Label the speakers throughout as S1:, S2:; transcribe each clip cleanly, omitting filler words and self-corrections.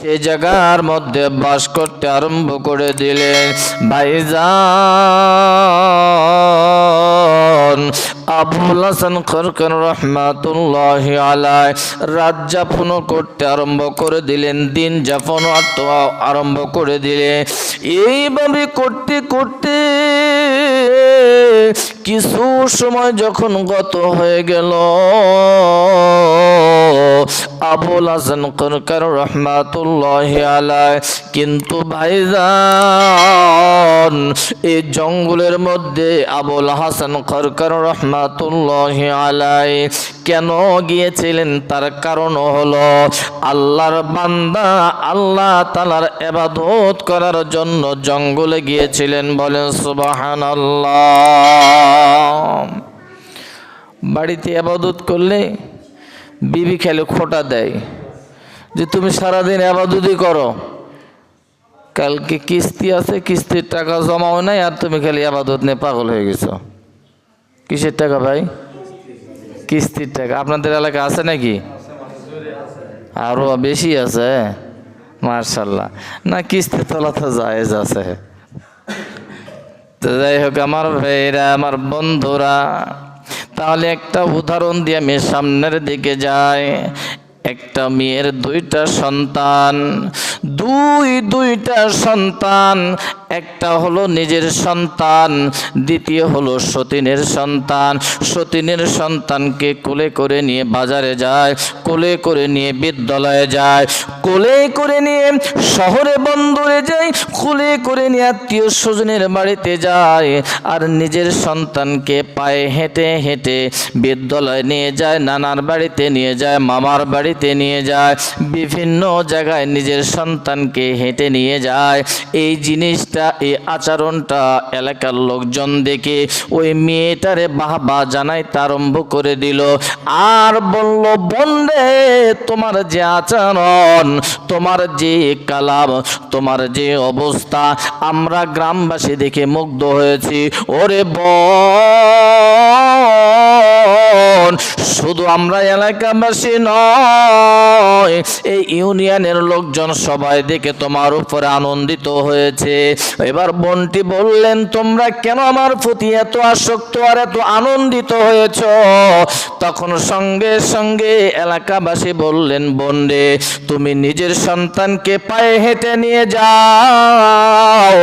S1: সে জায়গার মধ্যে বাস করতে আরম্ভ করে দিলেন। ভাইজান আবুল হাসান খরকান রহমাতুল্লাহি আলাইহি রাত যাপন করতে আরম্ভ করে দিলেন, দিন যাপন আরম্ভ করে দিলেন। এইভাবে করতে করতে কিছু সময় যখন গত হয়ে গেল, আবুল হাসান খরকান রহমাতুল্লাহি আলাইহি কিন্তু ভাইজান এই জঙ্গলের মধ্যে আবুল হাসান খরকান রহমাতুল্লাহি আলাইহি কেন গিয়েছিলেন তার কারণ হলো আল্লাহর বান্দা আল্লাহ তাআলার ইবাদত করার জন্য জঙ্গলে গিয়েছিলেন। বলেন সুবহানাল্লাহ। বাড়িতে ইবাদত করলে বিবি খেলে খোঁটা দেয় যে তুমি সারাদিন ইবাদতই করো, কালকে কিস্তি আছে, কিস্তির টাকা জমাও নাই, আর তুমি খালি ইবাদত নিয়ে পাগল হয়ে গেছো। কিসের টাকা ভাই? কিস্তির টাকা। আপনাদের এলাকা আছে নাকি? আরো বেশি আছে? মাশাআল্লাহ। না কিস্তি তোলা তো জায়েজ আছে। তো যাই হোক আমার ভাইরা, আমার বন্ধুরা, তাহলে একটা উদাহরণ দিয়ে আমি সামনের দিকে যাই। একটা মেয়ের দুইটা সন্তান, দুইটা সন্তান, একটা হলো নিজের সন্তান, দ্বিতীয় হলো সতীনের সন্তান। সতীনের সন্তানকে কোলে করে নিয়ে বাজারে যায়, কোলে করে নিয়ে বিদ্যালয়ে যায়, কোলে করে নিয়ে শহরে বন্দরে যায়, কোলে করে নিয়ে আত্মীয় স্বজনের বাড়িতে যায়, আর নিজের সন্তানকে পায়ে হেঁটে হেঁটে বিদ্যালয়ে নিয়ে যায়, নানার বাড়িতে নিয়ে যায়, মামার বাড়িতে নিয়ে যায়, বিভিন্ন জায়গায় নিজের সন্তানকে হেঁটে নিয়ে যায়। এই জিনিসটা, এই আচরণটা এলাকার লোকজন দেখে ওই মেয়েটারে বাহবা জানাইতে আরম্ভ করে দিল, আর বলল, বন্ধে তোমার যে আচরণ, তোমার যে কালাম, তোমার যে অবস্থা, আমরা গ্রামবাসী দেখে মুগ্ধ হয়েছি। ওরে বোন, শুধু আমরা এলাকাবাসী নয়, এই ইউনিয়নের লোকজন সবাই দেখে তোমার উপরে আনন্দিত হয়েছে। এবার বোনটি বললেন, তোমরা কেন আমার প্রতি এত আসক্ত আর এত আনন্দিত হয়েছ? তখন সঙ্গে সঙ্গে এলাকাবাসী বললেন, বোন রে, তুমি নিজের সন্তানকে পায়ে হেঁটে নিয়ে যাও,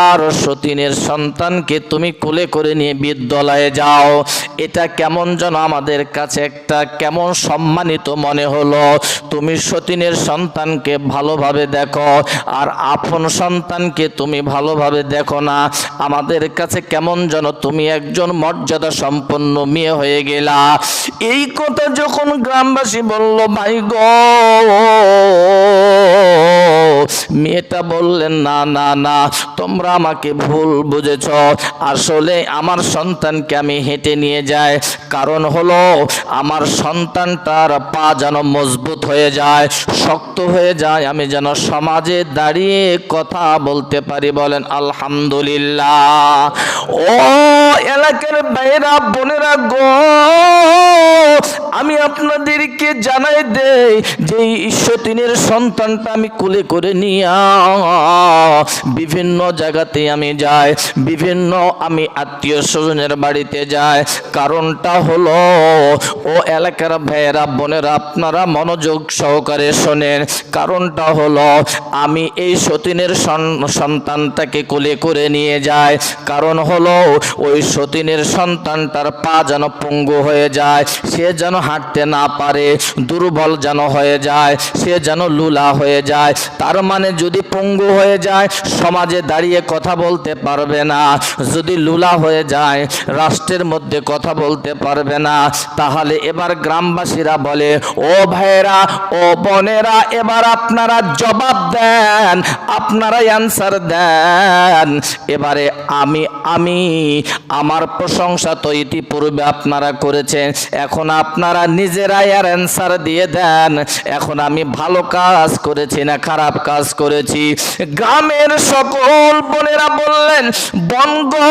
S1: আর সতীনের সন্তানকে তুমি কোলে করে নিয়ে বিদ্যালয়ে যাও। এটা কেমন যেন আমাদের কাছে একটা কেমন সম্মানিত মনে হলো। তুমি সতীনের সন্তানকে ভালোভাবে দেখো, আর আপন সন্তানকে তুমি ভালোভাবে দেখো না। আমাদের কাছে কেমন যেন তুমি একজন মর্যাদা সম্পন্ন মেয়ে হয়ে গেলা। এই কথা যখন গ্রামবাসী বলল, ভাই গো, মেয়েটা বললেন, না না না, তোমরা আমাকে ভুল বুঝেছ। আসলে আমার সন্তানকে আমি হেঁটে নিয়ে যাই, কারণ হলো আমার সন্তানটার পা যেন মজবুত হয়ে যায়, শক্ত হয়ে যায়, আমি যেন সমাজে দাঁড়িয়ে কথা বলতে পারি। বলেন আলহামদুলিল্লাহ। ও এলাকার ভাইরা বোনেরা গো, আমি আপনাদেরকে জানাই দেই যে সতীনের সন্তানটা আমি কোলে করে নিয়ে বিভিন্ন জায়গাতে আমি যাই, বিভিন্ন আমি আত্মীয় স্বজনের বাড়িতে যাই। কারণটা হলো, ও এলাকার ভাইয়েরা বোনেরা, আপনারা মনোযোগ সহকারে শোনেন। কারণটা হলো, আমি এই সতীনের সন্তানটাকে কোলে করে নিয়ে যাই, কারণ হলো ওই সতীনের সন্তানটার পা যেন পঙ্গু হয়ে যায়, সে যেন হাঁটতে না পারে, দুর্বল যেন হয়ে যায়, সে যেন লুলা হয়ে যায়। তার মানে যদি পঙ্গু হয়ে যায়, সমাজে দাঁড়িয়ে কথা বলতে পারবে না। যদি লুলা হয়ে যায়, রাষ্ট্রের মধ্যে কথা বলতে পারবে না। তাহলে এবার গ্রামবাসীরা বলে, ও ভাইয়েরা, ও বোনেরা, এবার আপনারা জবাব দেন, আপনারা অ্যান্সার দেন। এবারে আমি আমার প্রশংসা তো ইতিপূর্বে আপনারা করেছেন, এখন আপনারা নিজেরাই আর অ্যান্সার দিয়ে দেন, এখন আমি ভালো কাজ করেছি না খারাপ কাজ করেছি? করেছি। গ্রামের সকল বোনেরা বললেন, বোন গো,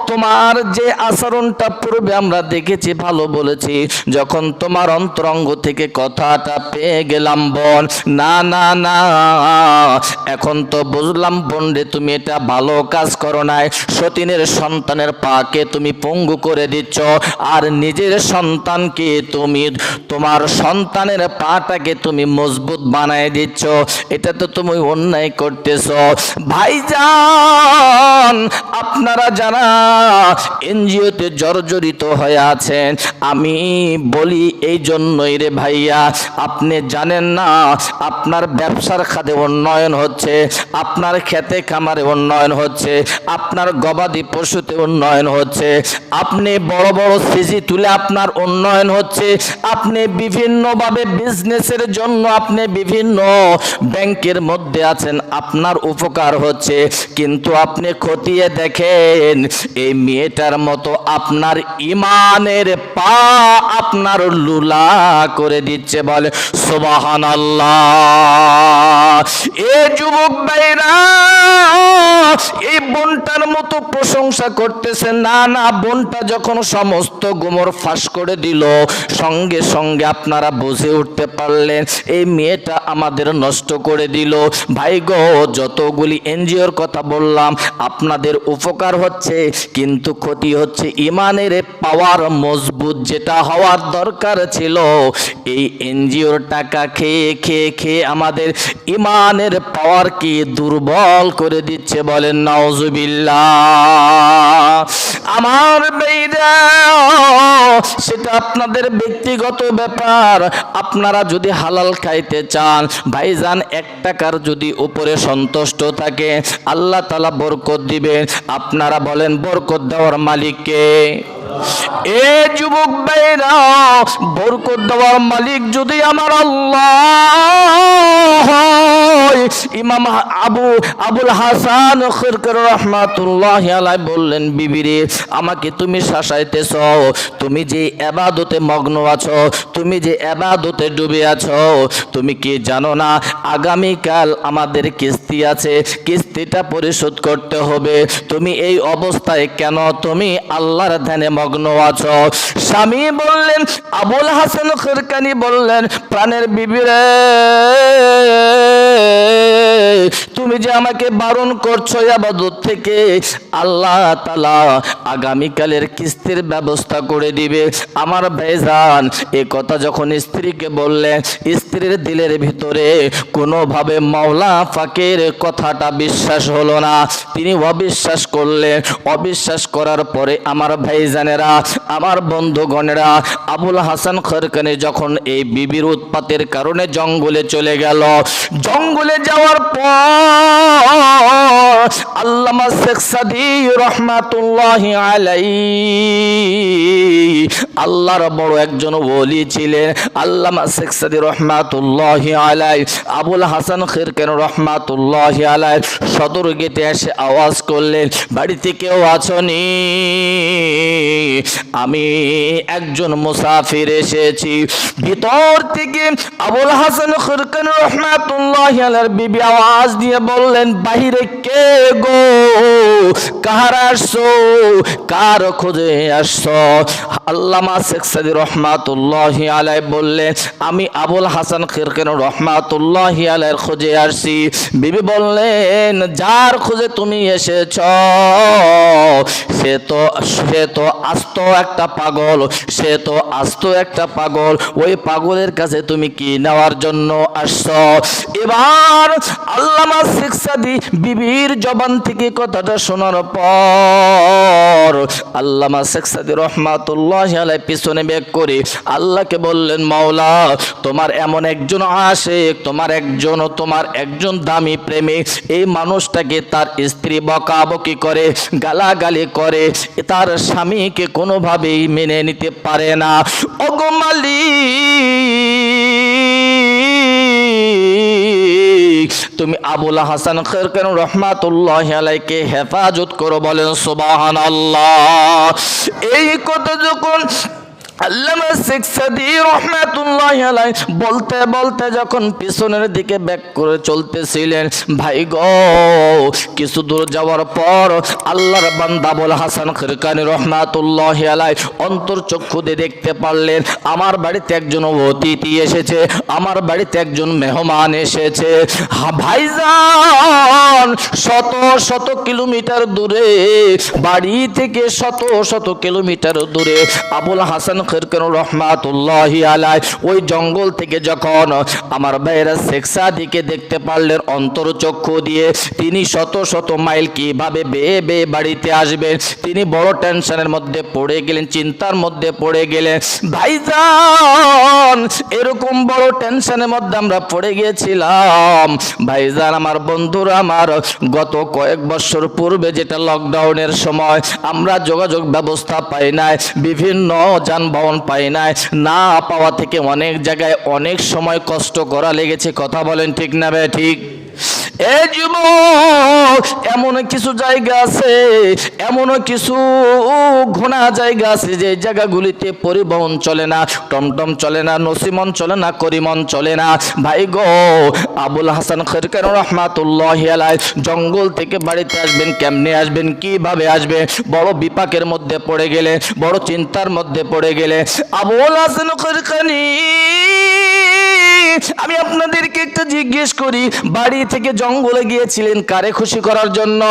S1: তোমার যে আচরণটা পূর্বে আমরা দেখেছি ভালো বলেছি, যখন তোমার অন্তরঙ্গ থেকে কথাটা পেয়ে গেলাম বোন, না না না, এখন তো বুঝলাম বোন রে, তুমি এটা ভালো কাজ করো নাই। সতীনের সন্তানের পাকে তুমি পঙ্গু করে দিচ্ছ, আর নিজের সন্তানকে তুমি, তোমার সন্তানের পাটাকে তুমি মজবুত বানায় দিচ্ছ, এটা তো তুমি অন্যায় করতেছ। ভাইজান, আপনারা যারা এনজিওতে জর্জরিত হয়ে আছেন, আমি বলি এই জন্যই রে ভাইয়া, আপনি জানেন না আপনার ব্যবসার খাতে উন্নয়ন হচ্ছে, আপনার খেতে খামারে উন্নয়ন হচ্ছে, আপনার গবাদি পশুতে উন্নয়ন হচ্ছে, আপনি বড় বড় সিজি তুলে আপনার উন্নয়ন হচ্ছে, আপনি বিভিন্নভাবে বিজনেসের জন্য আপনি বিভিন্ন ব্যাংকের মধ্যে আছেন, আপনার উপকার হচ্ছে, কিন্তু আপনি খতিয়ে দেখেন এই মেয়েটার মতো আপনার ইমানের পা আপনার লুলা করে দিচ্ছে। বলে সুবহানাল্লাহ। এ যুবক ভাইরা, এই বোনটার মতো প্রশংসা করতেছে, না না, বোনটা যখন সমস্ত গোমর ফাঁস করে দিল, সঙ্গে সঙ্গে আপনারা বুঝে উঠতে পারলেন এই মেয়েটা আমাদের নষ্ট করে দিল। ভাই গো, যতগুলি এনজিওর কথা বললাম, আপনাদের উপকার হচ্ছে, কিন্তু ক্ষতি হচ্ছে। ইমানের পাওয়ার মজবুত যেটা হওয়ার দরকার ছিল, এই এনজিওর টাকা খেয়ে খেয়ে খেয়ে আমাদের ইমানের পাওয়ার কি দুর্বল করে দিচ্ছে। বলেন নাউজুবিল্লাহ। আমার ভাইরা, সেটা আপনাদের ব্যক্তিগত ব্যাপার। আপনারা যদি হালাল খাইতে চান, ভাইজান, 1 টাকার যদি উপরে সন্তুষ্ট থাকে, আল্লাহ তাআলা বরকত দিবেন। আপনারা বলেন, বরকত দেওয়ার মালিক কে? এ যুবক ভাইরা, বরকত দেওয়ার মালিক যদি আমার আল্লাহ, ইমাম আবুল হাসান খিরকার রাহমাতুল্লাহি আলাইহি বললেন, বিবি রে, আমাকে তুমি শাসাইতেছ, তুমি যে ইবাদতে মগ্ন আছো, তুমি যে ইবাদতে ডুবে আছো, তুমি কি জানো না আগামীকাল আমাদের কিস্তি আছে, কিস্তিটা পরিশোধ করতে হবে। তুমি এই অবস্থায় কেন তুমি আল্লাহর ধ্যানে মগ্ন আছো? স্বামী বললেন, আবুল হাসান খিরকানি বললেন, প্রাণের বিবি রে, তুমি যে আমাকে বারণ করছো ইবাদত থেকে, আল্লাহ তাআলা আগামীকালের কিস্তির ব্যবস্থা করে দিবে। আমার ভাইজান, এই কথা যখন স্ত্রীকে বললেন, স্ত্রীর দিলের ভিতরে কোনোভাবে মাওলা পাকের কথাটা বিশ্বাস হলো না, তিনি অবিশ্বাস করলেন। অবিশ্বাস করার পরে আমার ভাইজানেরা, আমার বন্ধুগণেরা, আবুল হাসান খিরকানি যখন এই বিবির উৎপাতের কারণে জঙ্গলে চলে গেল, জঙ্গলে যাওয়ার পর আল্লামা শেখ সাদী রহমাতুল্লাহি আলাইহি, আল্লাহর বড় একজন ওলি ছিলেন আল্লামা শেখ সাদী রহমাতুল্লাহি আলাইহি, আবুল হাসান খিরকানি রহমাতুল্লাহি আলাইহি সদর গেটে এসে আওয়াজ করলেন, বাড়িতে কেউ আছোনি? আমি একজন মুসাফির এসেছি। ভিতর থেকে আবুল হাসান খিরকানি রাহমাতুল্লাহি আলাইহির বিবি আওয়াজ দিয়ে বললেন, বাহিরে কে গো? কার আসছো? কার খোঁজে আসছো? আল্লামা শেখ সাদী রাহমাতুল্লাহি আলাইহি বললেন, আমি আবুল হাসান খিরকানি রাহমাতুল্লাহি আলাইহির খোঁজে আসছি। বিবি বললেন, যার খোঁজে তুমি এসেছো সে তো আস্ত একটা পাগল, সে তো আস্ত একটা পাগল। ওই পাগলের কাছে তুমি কি নেওয়ার জন্য আসছো? এবার আল্লামা শেখ সাদী বিবির জবান থেকে কথাটা শোনার পর আল্লামা শেখ সাদী রহমাতুল্লাহি আলাইহি পিছনে ব্যাক করে আল্লাহকে বললেন, মাওলা, তোমার এমন একজন আশিক, তোমার একজন দামি প্রেমিক, এই মানুষটাকে তার স্ত্রী বকাবকি করে, গালাগালি করে, তার স্বামীকে কোনোভাবেই মেনে নিতে পারে না। ওগো মালিক, তুমি আবুল হাসান খিরকানি রাহমাতুল্লাহি আলাইহিকে হেফাজত করো। বলেন সুবহানাল্লাহ। এই কথা যখন আল্লামা শেখ সাদী রাহমাতুল্লাহি আলাইহি বলতে বলতে যখন পিছনের দিকে ব্যাক করে চলতেছিলেন, ভাই গো কিছু দূর যাওয়ার পর আল্লাহর বান্দা আবুল হাসান খিরকানী রাহমাতুল্লাহি আলাইহি অন্তর্চক্ষু দিয়ে দেখতে পারলেন আমার বাড়িতে একজন অতিথি এসেছে, আমার বাড়িতে একজন মেহমান এসেছে। ভাইজান শত শত কিলোমিটার দূরে, বাড়ি থেকে শত শত কিলোমিটার দূরে আবুল হাসান খিরকানী রাহমাতুল্লাহি আলাইহি ওই জঙ্গল থেকে যখন আমার ভাইরা শেখ সাদীকে দেখতে পারলেন অন্তর্চক্ষু দিয়ে, তিনি শত শত মাইল কিভাবে বেয়ে বেয়ে বাড়িতে আসবেন তিনি বড় টেনশনের মধ্যে পড়ে গেলেন, চিন্তার মধ্যে পড়ে গেলেন। ভাইজান এরকম বড় টেনশনের মধ্যে আমরা পড়ে গিয়েছিলাম ভাইজান, আমার বন্ধুরা আমার, গত কয়েক বছর পূর্বে যেটা লকডাউনের সময় আমরা যোগাযোগ ব্যবস্থা পাই নাই, বিভিন্ন যানবাহন পাই নাই, না পাওয়া থেকে অনেক জায়গায় অনেক সময় কষ্ট করা লেগেছে। কথা বলেন ঠিক না বে ঠিক? এ যুবক এমন কিছু জায়গা আছে, এমন কিছু ঘোনা জায়গা আছে যে জায়গাগুলিতে পরিবহন চলে না, টমটম চলে না, নসিমন চলে না, করিমন চলে না। ভাই গো আবুল হাসান খিরকানী রাহমাতুল্লাহি আলাইহি জঙ্গল থেকে বাড়িতে আসবেন, কেমনে আসবেন, কিভাবে আসবেন, বড় বিপাকের মধ্যে পড়ে গেলে, বড় চিন্তার মধ্যে পড়ে গেলে। আবুল হাসান খিরকানী আমি আপনাদেরকে একটা জিজ্ঞেস করি, বাড়ি থেকে জঙ্গলে গিয়েছিলেন কারে খুশি করার জন্য?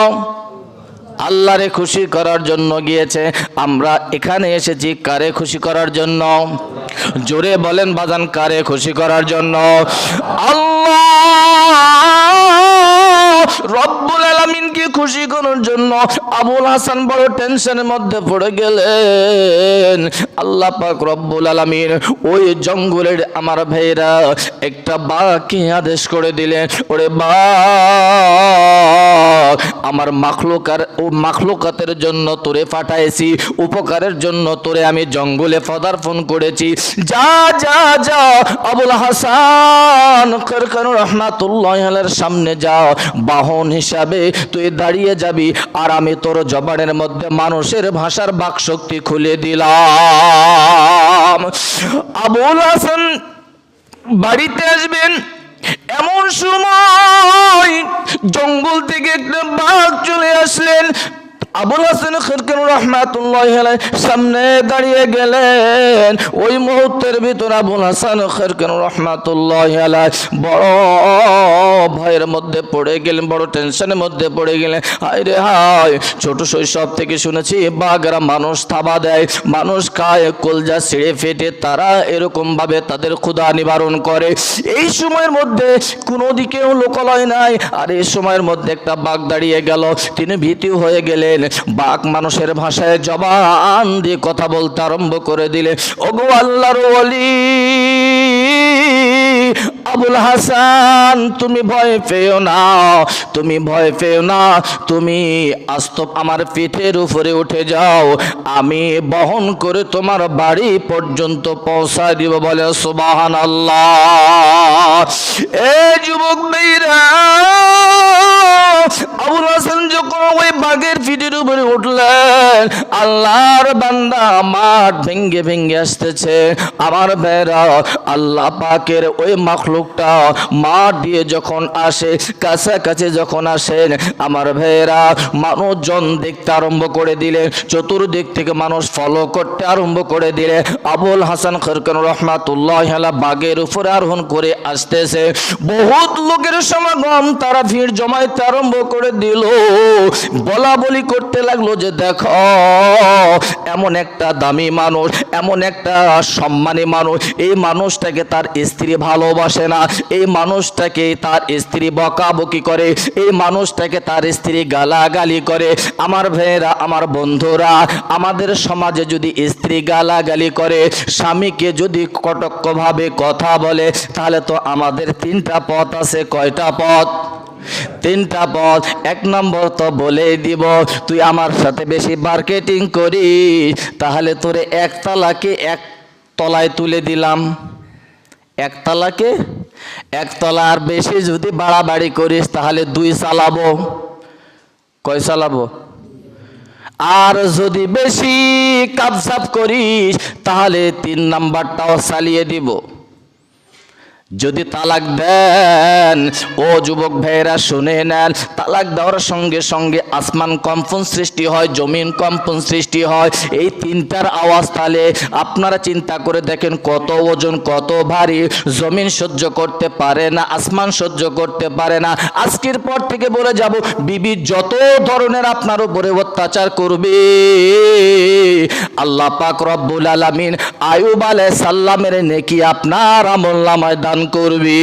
S1: আল্লাহরে খুশি করার জন্য গিয়েছে। আমরা এখানে এসেছি কারে খুশি করার জন্য? জোরে বলেন বাজান, কারে খুশি করার জন্য? আল্লাহ রব্বুল আলামিনকে খুশি করার জন্য আবুল হাসান বড় টেনশনের মধ্যে পড়ে গেলেন। আল্লাহ পাক রব্বুল আলামিন ওই জঙ্গলের আমার ভাইরা একটা বাঘকে আদেশ করে দিলেন, ওরে বাঘ আমার মাখলুকাতের জন্য তোরে পাঠাইছি, উপকারের জন্য তোরে আমি জঙ্গলে পদার্পণ করেছি, যা যা যা আবুল হাসান খিরকানী রাহমাতুল্লাহি আলাইহির সামনে যা, বাহন হিসাবে তুই দাঁড়িয়ে যাবি, আর আমি তোর জবানের মধ্যে মানুষের ভাষার বাকশক্তি খুলে দিলাম। আবুল হাসান বাড়িতে আসবেন এমন সময় জঙ্গল থেকে একটা বাঘ চলে আসলেন। আবুল হাসান খিরকানী রাহমাতুল্লাহি আলাইহি সামনে দাঁড়িয়ে গেলেন। ওই মুহূর্তের ভিতর আবুল হাসান খিরকানী রাহমাতুল্লাহি আলাইহি বড় ভয়ের মধ্যে পড়ে গেলেন, বড় টেনশনের মধ্যে পড়ে গেলেন। হায় রে হায়, ছোট শৈশব থেকে শুনেছি বাঘরা মানুষ থাবা দেয়, মানুষ খায়, কলজা ছিঁড়ে ফেটে তারা এরকম ভাবে তাদের ক্ষুধা নিবারণ করে। এই সময়ের মধ্যে কোনো দিকেও লোকালয় নাই, আর এই সময়ের মধ্যে একটা বাঘ দাঁড়িয়ে গেল। তিনি ভীতু হয়ে গেলেন। বাঘ মানুষের ভাষায় জবান দিয়ে কথা বলতে আরম্ভ করে দিলে, ওগো আল্লাহর ওলি আবুল হাসান তুমি ভয় পেও না, তুমি ভয় পেও না, তুমি আস্ত আমার পিঠের উপরে উঠে যাও, আমি বহন করে তোমার বাড়ি পর্যন্ত পৌঁছায় দিব। বলে সুবহানাল্লাহ। এ যুবক ভাইরা, আবুল হাসান যখন ওই বাঘের পিঠের উপরে উঠলেন, আল্লাহর বান্দা মাঠ ভেঙ্গে ভেঙ্গে আসতেছে। আমার ভাইরা, আল্লাহ পাকের ওই মাখলুকটা মাঠ দিয়ে যখন আসে, কাছাকাছি যখন আসেন, আমার ভাইরা মানুষজন দেখতে আরম্ভ করে দিলে, চতুর্দিক থেকে মানুষ ফলো করতে আরম্ভ করে দিলে। আবুল হাসান খিরকানী রাহমাতুল্লাহি আলাইহি বাঘের উপরে আরোহণ করে আসতেছে। বহুত লোকের সমাগম, তারা ভিড় জমাইতে আরম্ভ করে দিল, বলা বলি করতে লাগলো যে দেখো এমন একটা দামি মানুষ, এমন একটা সম্মানী মানুষ, এই মানুষটাকে তার স্ত্রী ভালোবাসে না, এই মানুষটাকে তার স্ত্রী বকাবকি করে, এই মানুষটাকে তার স্ত্রী গালাগালি করে। আমার ভাইয়েরা, আমার বন্ধুরা, আমাদের সমাজে যদি স্ত্রী গালাগালি করে, স্বামীকে যদি কটক্ষভাবে কথা বলে, তাহলে তো আমাদের তিনটা পথ আছে। কয়টা পথ? তিনটা পথ। এক নম্বর তো বলে দিব, তুই আমার সাথে বেশি মার্কেটিং করিস, তাহলে তোরে এক তালাকে এক তলায় তুলে দিলাম। এক তালাকে এক তলা, আর বেশি যদি বাড়াবাড়ি করিস তাহলে দুই চালাবো। কয় চালাবো? আর যদি বেশি কাবসাব করিস তাহলে 3 নাম্বারটাও চালিয়ে দিব। যদি তালাক দেন, ও যুবক ভাইয়েরা শুনে নেন, তালাক দেওয়ার সঙ্গে সঙ্গে আসমান কম্পন সৃষ্টি হয়, জমিন কম্পন সৃষ্টি হয়। এই 3টার আওয়াজ তাহলে আপনারা চিন্তা করে দেখেন কত ওজন, কত ভারী। জমিন সহ্য করতে পারে না, আসমান সহ্য করতে পারে না। আজকের পর থেকে বলে যাব, বিবি যত ধরনের আপনার উপরে অত্যাচার করবে, আল্লাহ পাক রব্বুল আলামিন আইয়ুব আলাইহিস সালামের নেকি আপনার আমলনামায় দান করবে।